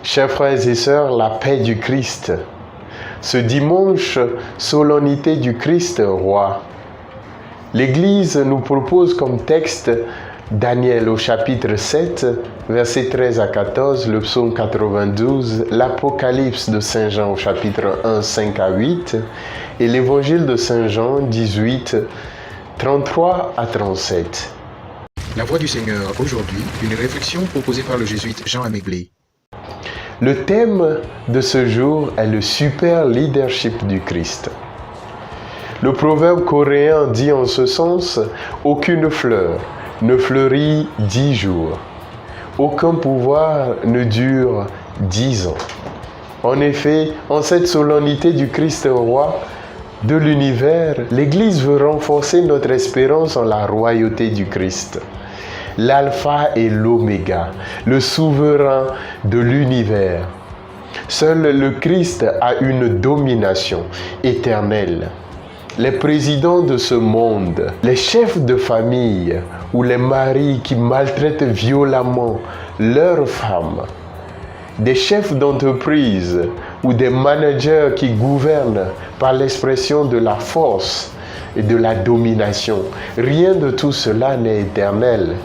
Chers frères et sœurs, la paix du Christ. Ce dimanche, solennité du Christ roi. L'Église nous propose comme texte Daniel au chapitre 7, versets 13 à 14, le psaume 92, l'Apocalypse de Saint Jean au chapitre 1, 5 à 8 et l'Évangile de Saint Jean 18, 33 à 37. La voix du Seigneur aujourd'hui, une réflexion proposée par le jésuite Jean Améglé. Le thème de ce jour est le super leadership du Christ. Le proverbe coréen dit en ce sens « Aucune fleur ne fleurit 10 jours. Aucun pouvoir ne dure 10 ans. » En effet, en cette solennité du Christ roi de l'univers, l'Église veut renforcer notre espérance en la royauté du Christ. L'alpha et l'oméga, le souverain de l'univers. Seul le Christ a une domination éternelle. Les présidents de ce monde, les chefs de famille ou les maris qui maltraitent violemment leurs femmes, des chefs d'entreprise ou des managers qui gouvernent par l'expression de la force et de la domination, rien de tout cela n'est éternel.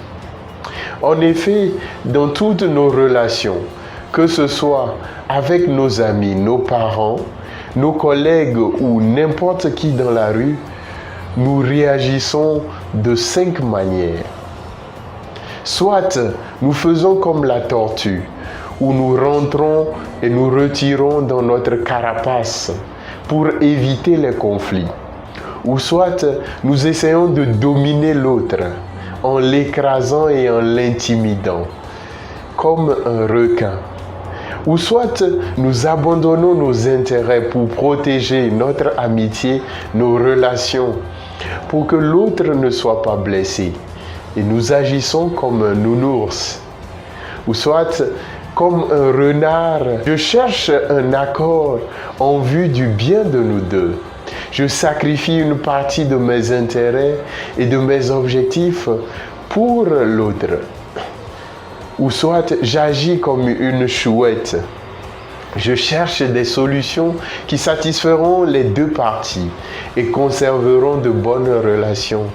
En effet, dans toutes nos relations, que ce soit avec nos amis, nos parents, nos collègues ou n'importe qui dans la rue, nous réagissons de 5 manières. Soit nous faisons comme la tortue, où nous rentrons et nous retirons dans notre carapace pour éviter les conflits. Ou soit nous essayons de dominer l'autre, en l'écrasant et en l'intimidant, comme un requin. Ou soit nous abandonnons nos intérêts pour protéger notre amitié, nos relations, pour que l'autre ne soit pas blessé. Et nous agissons comme un nounours. Ou soit comme un renard, je cherche un accord en vue du bien de nous deux. Je sacrifie une partie de mes intérêts et de mes objectifs pour l'autre. Ou soit j'agis comme une chouette. Je cherche des solutions qui satisferont les deux parties et conserveront de bonnes relations.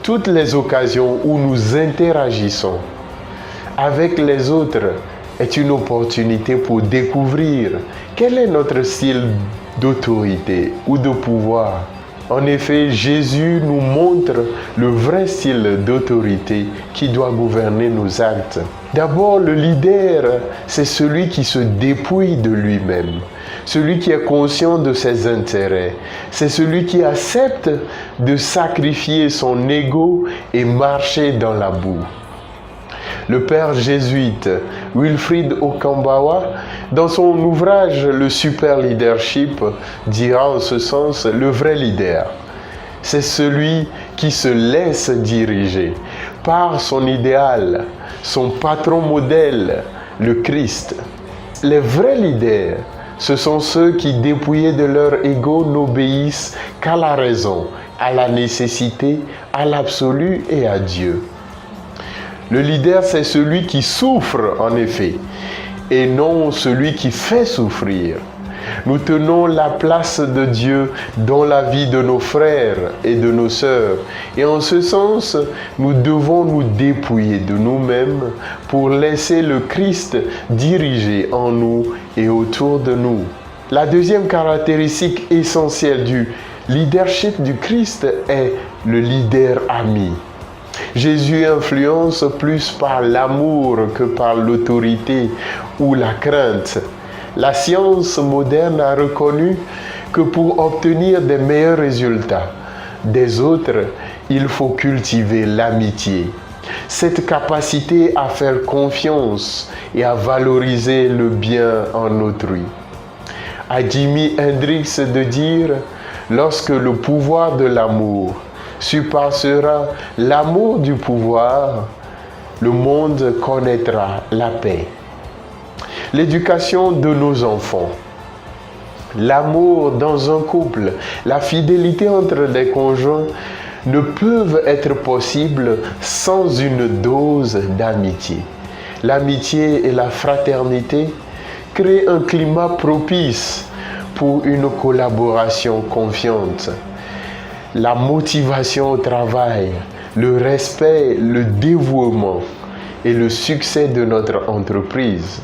Toutes les occasions où nous interagissons avec les autres est une opportunité pour découvrir quel est notre style d'autorité ou de pouvoir. En effet, Jésus nous montre le vrai style d'autorité qui doit gouverner nos actes. D'abord, le leader, c'est celui qui se dépouille de lui-même, celui qui est conscient de ses intérêts. C'est celui qui accepte de sacrifier son ego et marcher dans la boue. Le père jésuite Wilfrid Okambawa, dans son ouvrage Le Super Leadership, dira en ce sens le vrai leader. C'est celui qui se laisse diriger par son idéal, son patron modèle, le Christ. Les vrais leaders, ce sont ceux qui, dépouillés de leur ego, n'obéissent qu'à la raison, à la nécessité, à l'absolu et à Dieu. Le leader, c'est celui qui souffre, en effet, et non celui qui fait souffrir. Nous tenons la place de Dieu dans la vie de nos frères et de nos sœurs. Et en ce sens, nous devons nous dépouiller de nous-mêmes pour laisser le Christ diriger en nous et autour de nous. La deuxième caractéristique essentielle du leadership du Christ est le leader ami. Jésus influence plus par l'amour que par l'autorité ou la crainte. La science moderne a reconnu que pour obtenir des meilleurs résultats des autres, il faut cultiver l'amitié. Cette capacité à faire confiance et à valoriser le bien en autrui. À Jimi Hendrix de dire « Lorsque le pouvoir de l'amour surpassera l'amour du pouvoir, le monde connaîtra la paix. » L'éducation de nos enfants, l'amour dans un couple, la fidélité entre des conjoints ne peuvent être possibles sans une dose d'amitié. L'amitié et la fraternité crée un climat propice pour une collaboration confiante. La motivation au travail, le respect, le dévouement et le succès de notre entreprise.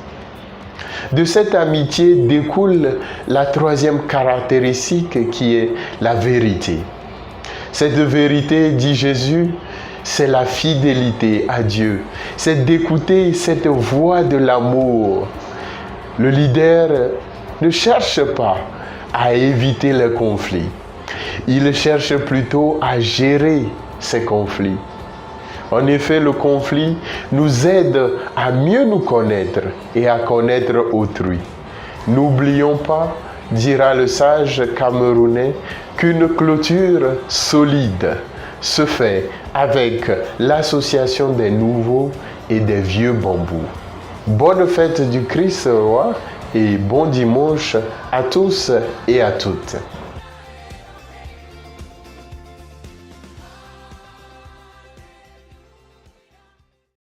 De cette amitié découle la troisième caractéristique qui est la vérité. Cette vérité, dit Jésus, c'est la fidélité à Dieu. C'est d'écouter cette voix de l'amour. Le leader ne cherche pas à éviter les conflits. Il cherche plutôt à gérer ces conflits. En effet, le conflit nous aide à mieux nous connaître et à connaître autrui. N'oublions pas, dira le sage camerounais, qu'une clôture solide se fait avec l'association des nouveaux et des vieux bambous. Bonne fête du Christ roi et bon dimanche à tous et à toutes.